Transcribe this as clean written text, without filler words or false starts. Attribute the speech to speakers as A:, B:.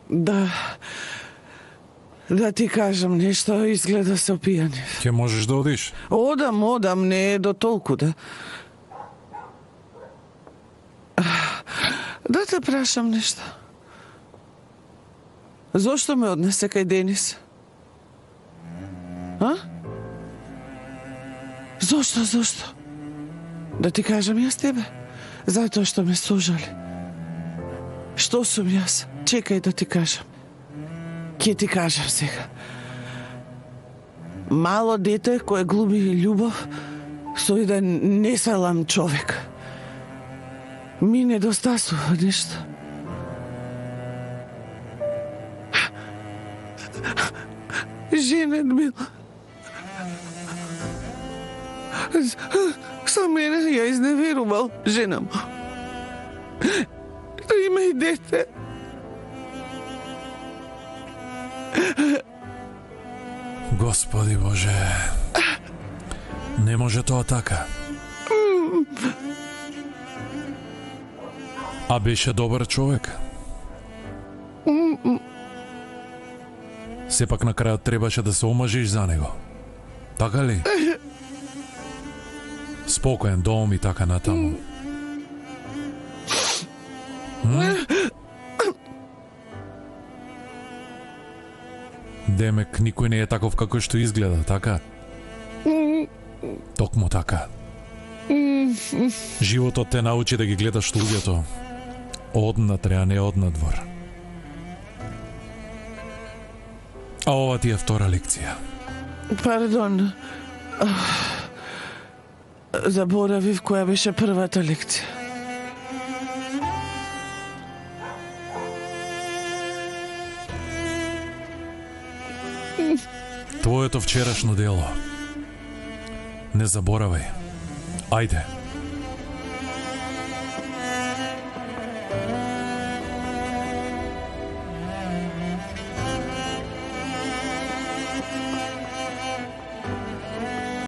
A: Да ти кажам нешто, изгледа се опијани.
B: Ќе можеш да одиш?
A: Одам, не е до толку, да. Да те прашам нешто. Зошто ме однесе кај Денис? А? Зошто? Да ти кажам јас тебе? Затоа што ме сужали. Што сум јас? Чекај да ти кажам. Ке ти кажам сега. Мало дете кое глуми љубов со еден несалам човек. Ми недостасува нешто. Женет бил. Со мене ја изневерувал жена му. Има и дете.
B: Господи Боже. Не може тоа така. А беше добар човек. Сепак на крајот требаше да се омажиш за него. Така ли? Спокоен дом и така натаму. Демек, никој не е таков како што изгледа, така? Токму така. Животот те научи да ги гледаш луѓето однатре, а не однадвор. А ова ти е втора лекција.
A: Пардон. Заборавив која беше првата лекција.
B: Твоето вчерашно дело. Не заборавај. Ајде.